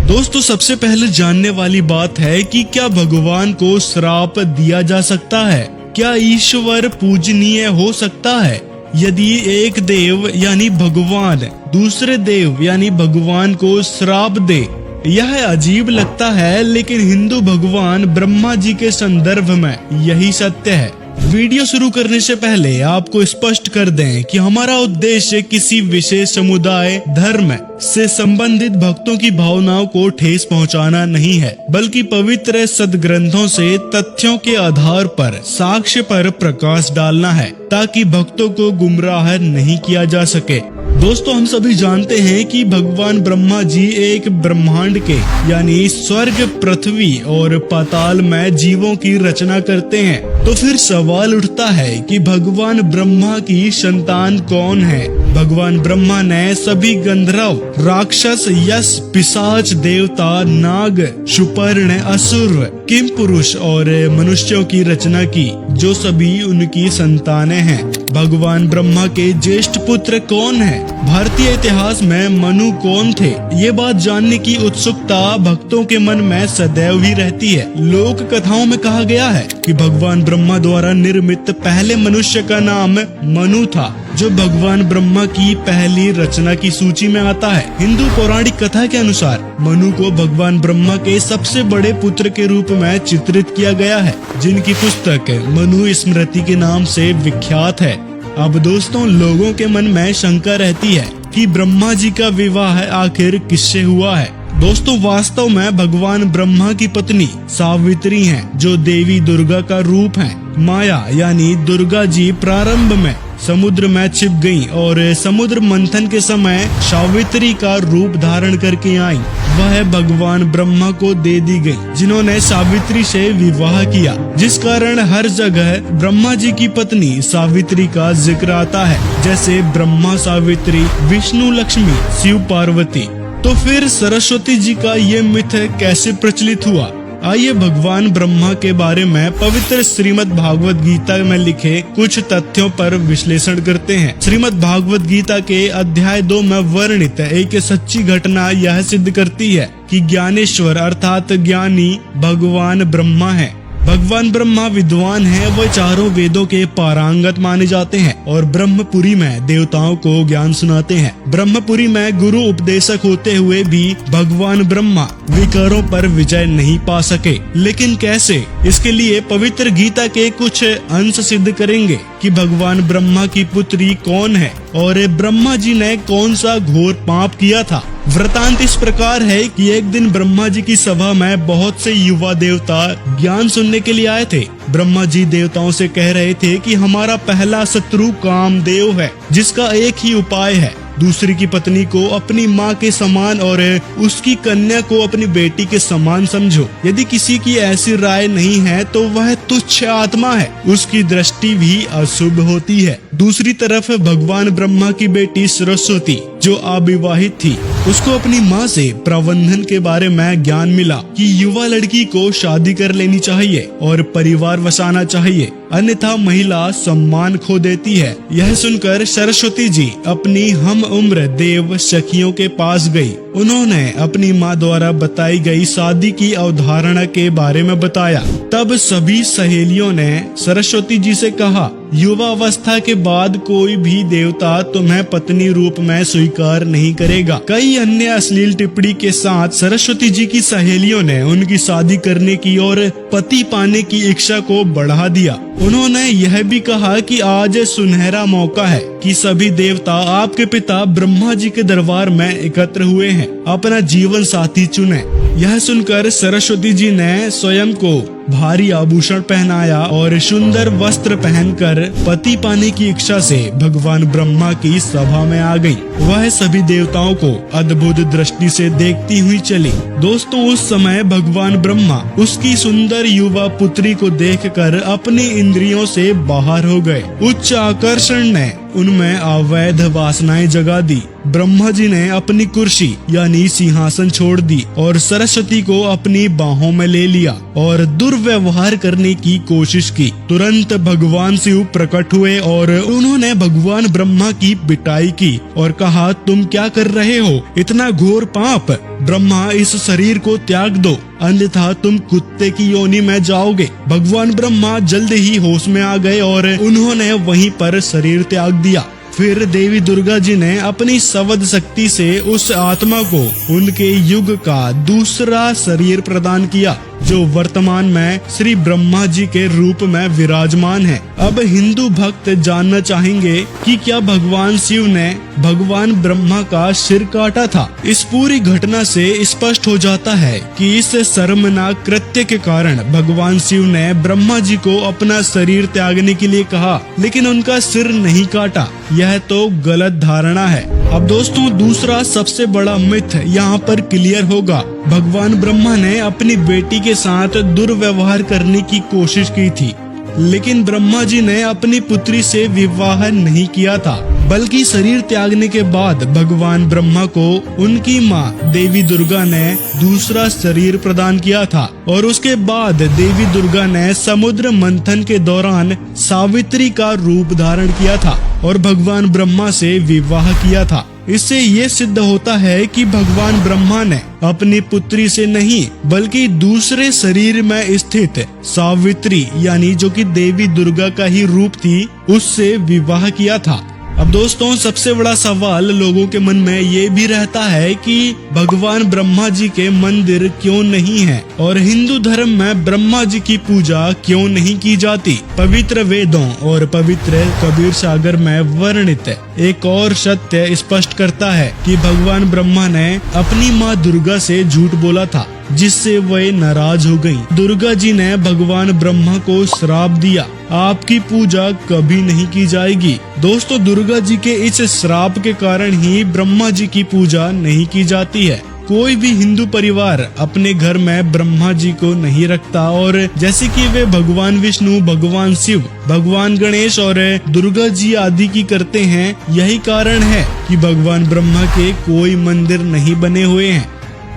दोस्तों सबसे पहले जानने वाली बात है कि क्या भगवान को श्राप दिया जा सकता है? क्या ईश्वर पूजनीय हो सकता है? यदि एक देव यानी भगवान दूसरे देव यानी भगवान को श्राप दे, यह अजीब लगता है, लेकिन हिंदू भगवान ब्रह्मा जी के संदर्भ में यही सत्य है। वीडियो शुरू करने से पहले आपको स्पष्ट कर दें कि हमारा उद्देश्य किसी विशेष समुदाय धर्म से संबंधित भक्तों की भावनाओं को ठेस पहुंचाना नहीं है, बल्कि पवित्र सदग्रंथों से तथ्यों के आधार पर साक्ष्य पर प्रकाश डालना है, ताकि भक्तों को गुमराह नहीं किया जा सके। दोस्तों हम सभी जानते हैं कि भगवान ब्रह्मा जी एक ब्रह्मांड के यानी स्वर्ग, पृथ्वी और पाताल में जीवों की रचना करते हैं। तो फिर सवाल उठता है कि भगवान ब्रह्मा की संतान कौन है? भगवान ब्रह्मा ने सभी गंधर्व, राक्षस, यक्ष, पिशाच, देवता, नाग, सुपर्ण, असुर, किम पुरुष और मनुष्यों की रचना की, जो सभी उनकी संतानें हैं। भगवान ब्रह्मा के ज्येष्ठ पुत्र कौन है? भारतीय इतिहास में मनु कौन थे? ये बात जानने की उत्सुकता भक्तों के मन में सदैव ही रहती है। लोक कथाओं में कहा गया है कि भगवान ब्रह्मा द्वारा निर्मित पहले मनुष्य का नाम मनु था, जो भगवान ब्रह्मा की पहली रचना की सूची में आता है। हिंदू पौराणिक कथा के अनुसार मनु को भगवान ब्रह्मा के सबसे बड़े पुत्र के रूप में चित्रित किया गया है, जिनकी पुस्तक मनु स्मृति के नाम से विख्यात है। अब दोस्तों लोगों के मन में शंका रहती है कि ब्रह्मा जी का विवाह आखिर किससे हुआ है? दोस्तों वास्तव में भगवान ब्रह्मा की पत्नी सावित्री हैं, जो देवी दुर्गा का रूप हैं। माया यानी दुर्गा जी प्रारंभ में समुद्र में छिप गईं और समुद्र मंथन के समय सावित्री का रूप धारण करके आईं। वह भगवान ब्रह्मा को दे दी गई, जिन्होंने सावित्री से विवाह किया, जिस कारण हर जगह ब्रह्मा जी की पत्नी सावित्री का जिक्र आता है, जैसे ब्रह्मा सावित्री, विष्णु लक्ष्मी, शिव पार्वती। तो फिर सरस्वती जी का ये मिथ कैसे प्रचलित हुआ? आइए भगवान ब्रह्मा के बारे में पवित्र श्रीमद् भागवत गीता में लिखे कुछ तथ्यों पर विश्लेषण करते हैं। श्रीमद् भागवत गीता के अध्याय 2 में वर्णित एक सच्ची घटना यह सिद्ध करती है कि ज्ञानेश्वर अर्थात ज्ञानी भगवान ब्रह्मा है। भगवान ब्रह्मा विद्वान हैं, वह चारों वेदों के पारंगत माने जाते हैं और ब्रह्मपुरी में देवताओं को ज्ञान सुनाते हैं। ब्रह्मपुरी में गुरु उपदेशक होते हुए भी भगवान ब्रह्मा विकारों पर विजय नहीं पा सके। लेकिन कैसे? इसके लिए पवित्र गीता के कुछ अंश सिद्ध करेंगे कि भगवान ब्रह्मा की पुत्री कौन है और ब्रह्मा जी ने कौन सा घोर पाप किया था। वृतांत इस प्रकार है कि एक दिन ब्रह्मा जी की सभा में बहुत से युवा देवता ज्ञान सुनने के लिए आए थे। ब्रह्मा जी देवताओं से कह रहे थे कि हमारा पहला शत्रु कामदेव है, जिसका एक ही उपाय है, दूसरी की पत्नी को अपनी माँ के समान और उसकी कन्या को अपनी बेटी के समान समझो। यदि किसी की ऐसी राय नहीं है तो वह तुच्छ आत्मा है, उसकी दृष्टि भी अशुभ होती है। दूसरी तरफ भगवान ब्रह्मा की बेटी सरस्वती, जो अविवाहित थी, उसको अपनी माँ से प्रबंधन के बारे में ज्ञान मिला कि युवा लड़की को शादी कर लेनी चाहिए और परिवार बसाना चाहिए, अन्यथा महिला सम्मान खो देती है। यह सुनकर सरस्वती जी अपनी हम उम्र देव सखियों के पास गई। उन्होंने अपनी माँ द्वारा बताई गई शादी की अवधारणा के बारे में बताया। तब सभी सहेलियों ने सरस्वती जी से कहा, युवावस्था के बाद कोई भी देवता तुम्हें पत्नी रूप में स्वीकार नहीं करेगा। कई अन्य अश्लील टिप्पणी के साथ सरस्वती जी की सहेलियों ने उनकी शादी करने की और पति पाने की इच्छा को बढ़ा दिया। उन्होंने यह भी कहा कि आज सुनहरा मौका है कि सभी देवता आपके पिता ब्रह्मा जी के दरबार में एकत्र हुए हैं, अपना जीवन साथी चुने। यह सुनकर सरस्वती जी ने स्वयं को भारी आभूषण पहनाया और सुंदर वस्त्र पहनकर पति पाने की इच्छा से भगवान ब्रह्मा की सभा में आ गई। वह सभी देवताओं को अद्भुत दृष्टि से देखती हुई चली। दोस्तों उस समय भगवान ब्रह्मा उसकी सुंदर युवा पुत्री को देखकर अपनी इंद्रियों से बाहर हो गए। उच्च आकर्षण ने उनमें अवैध वासनाएं जगा दी। ब्रह्मा जी ने अपनी कुर्सी यानी सिंहासन छोड़ दी और सरस्वती को अपनी बाहों में ले लिया और दुर्व्यवहार करने की कोशिश की। तुरंत भगवान शिव प्रकट हुए और उन्होंने भगवान ब्रह्मा की पिटाई की और कहा, तुम क्या कर रहे हो? इतना घोर पाप! ब्रह्मा, इस शरीर को त्याग दो, अन्यथा तुम कुत्ते की योनि में जाओगे। भगवान ब्रह्मा जल्द ही होश में आ गए और उन्होंने वहीं पर शरीर त्याग दिया। फिर देवी दुर्गा जी ने अपनी सवद शक्ति से उस आत्मा को उनके युग का दूसरा शरीर प्रदान किया, जो वर्तमान में श्री ब्रह्मा जी के रूप में विराजमान है। अब हिंदू भक्त जानना चाहेंगे कि क्या भगवान शिव ने भगवान ब्रह्मा का सिर काटा था? इस पूरी घटना से स्पष्ट हो जाता है कि इस शर्मनाक कृत्य के कारण भगवान शिव ने ब्रह्मा जी को अपना शरीर त्यागने के लिए कहा, लेकिन उनका सिर नहीं काटा। यह तो गलत धारणा है। अब दोस्तों, दूसरा सबसे बड़ा मिथ यहाँ पर क्लियर होगा। भगवान ब्रह्मा ने अपनी बेटी के साथ दुर्व्यवहार करने की कोशिश की थी, लेकिन ब्रह्मा जी ने अपनी पुत्री से विवाह नहीं किया था, बल्कि शरीर त्यागने के बाद भगवान ब्रह्मा को उनकी माँ देवी दुर्गा ने दूसरा शरीर प्रदान किया था और उसके बाद देवी दुर्गा ने समुद्र मंथन के दौरान सावित्री का रूप धारण किया था और भगवान ब्रह्मा से विवाह किया था। इससे ये सिद्ध होता है कि भगवान ब्रह्मा ने अपनी पुत्री से नहीं बल्कि दूसरे शरीर में स्थित सावित्री यानी जो कि देवी दुर्गा का ही रूप थी, उससे विवाह किया था। अब दोस्तों, सबसे बड़ा सवाल लोगों के मन में ये भी रहता है कि भगवान ब्रह्मा जी के मंदिर क्यों नहीं है और हिंदू धर्म में ब्रह्मा जी की पूजा क्यों नहीं की जाती। पवित्र वेदों और पवित्र कबीर सागर में वर्णित एक और सत्य स्पष्ट करता है कि भगवान ब्रह्मा ने अपनी माँ दुर्गा से झूठ बोला था, जिससे वे नाराज हो गयी। दुर्गा जी ने भगवान ब्रह्मा को श्राप दिया, आपकी पूजा कभी नहीं की जाएगी। दोस्तों, दुर्गा जी के इस श्राप के कारण ही ब्रह्मा जी की पूजा नहीं की जाती है। कोई भी हिंदू परिवार अपने घर में ब्रह्मा जी को नहीं रखता और जैसे कि वे भगवान विष्णु, भगवान शिव, भगवान गणेश और दुर्गा जी आदि की करते हैं, यही कारण है कि भगवान ब्रह्मा के कोई मंदिर नहीं बने हुए हैं।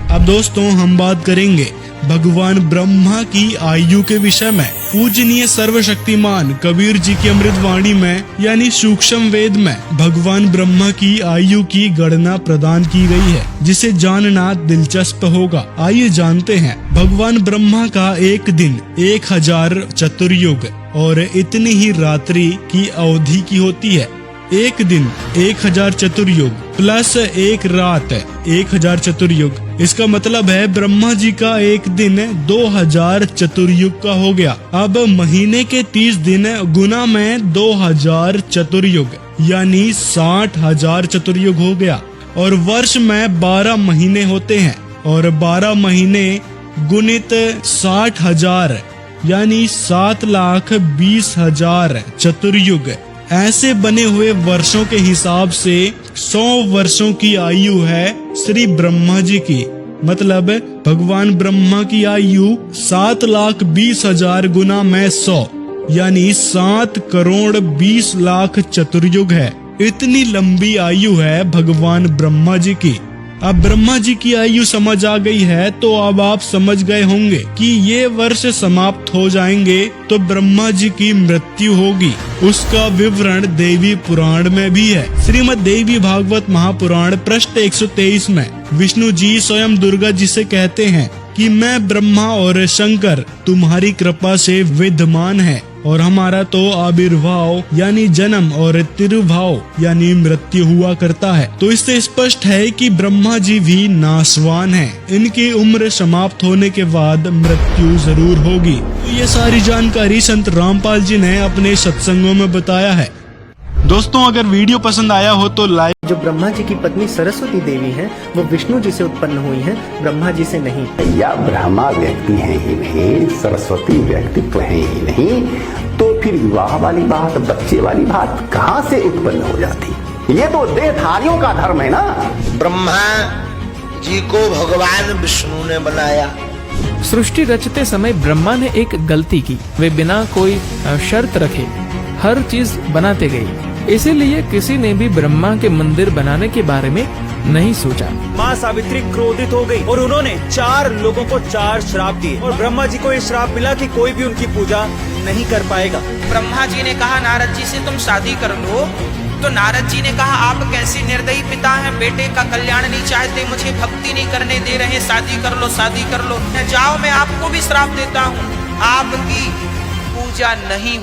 अब दोस्तों, हम बात करेंगे भगवान ब्रह्मा की आयु के विषय में। पूजनीय सर्वशक्तिमान कबीर जी की अमृत वाणी में यानी सूक्ष्म वेद में भगवान ब्रह्मा की आयु की गणना प्रदान की गई है, जिसे जानना दिलचस्प होगा। आइए जानते हैं। भगवान ब्रह्मा का एक दिन 1000 चतुर्युग और इतनी ही रात्रि की अवधि की होती है। एक दिन 1000 चतुर्युग प्लस एक रात 1000 चतुर्युग, इसका मतलब है ब्रह्मा जी का एक दिन 2000 चतुर्युग का हो गया। अब महीने के 30 दिन गुना में 2000 चतुर्युग यानी 60,000 चतुर्युग हो गया। और वर्ष में 12 महीने होते हैं और 12 महीने गुणित 60,000 यानी 7,20,000 चतुर्युग। ऐसे बने हुए वर्षों के हिसाब से 100 वर्षों की आयु है श्री ब्रह्मा जी की। मतलब भगवान ब्रह्मा की आयु 7,20,000 गुना में 100 यानी 7,20,00,000 चतुर्युग है। इतनी लंबी आयु है भगवान ब्रह्मा जी की। अब ब्रह्मा जी की आयु समझ आ गई है तो अब आप समझ गए होंगे कि ये वर्ष समाप्त हो जाएंगे तो ब्रह्मा जी की मृत्यु होगी। उसका विवरण देवी पुराण में भी है। श्रीमद् देवी भागवत महापुराण पृष्ठ 123 में विष्णु जी स्वयं दुर्गा जी से कहते हैं कि मैं ब्रह्मा और शंकर तुम्हारी कृपा से विद्यमान है और हमारा तो आविर्भाव यानी जन्म और तिरुभाव यानी मृत्यु हुआ करता है। तो इससे स्पष्ट है कि ब्रह्मा जी भी नाशवान हैं। इनकी उम्र समाप्त होने के बाद मृत्यु जरूर होगी। तो ये सारी जानकारी संत रामपाल जी ने अपने सत्संगों में बताया है। दोस्तों, अगर वीडियो पसंद आया हो तो लाइक। जो ब्रह्मा जी की पत्नी सरस्वती देवी हैं, वो विष्णु जी से उत्पन्न हुई हैं, ब्रह्मा जी से नहीं। या ब्रह्मा व्यक्ति है ही नहीं, सरस्वती व्यक्तित्व है ही नहीं, तो फिर विवाह वाली बात, बच्चे वाली बात कहाँ से उत्पन्न हो जाती? ये तो देहधारियों का धर्म है ना। ब्रह्मा जी को भगवान विष्णु ने बनाया। सृष्टि रचते समय ब्रह्मा ने एक गलती की। वे बिना कोई शर्त रखे हर चीज बनाते गए। इसीलिए किसी ने भी ब्रह्मा के मंदिर बनाने के बारे में नहीं सोचा। माँ सावित्री क्रोधित हो गई और उन्होंने 4 लोगों को 4 श्राप दिए और ब्रह्मा जी को ये श्राप मिला कि कोई भी उनकी पूजा नहीं कर पाएगा। ब्रह्मा जी ने कहा नारद जी से तुम शादी कर लो, तो नारद जी ने कहा आप कैसे निर्दयी पिता हैं, बेटे का कल्याण नहीं चाहते, मुझे भक्ति नहीं करने दे रहे, शादी कर लो शादी कर लो। जाओ मैं आपको भी श्राप देता हूँ, आपकी पूजा नहीं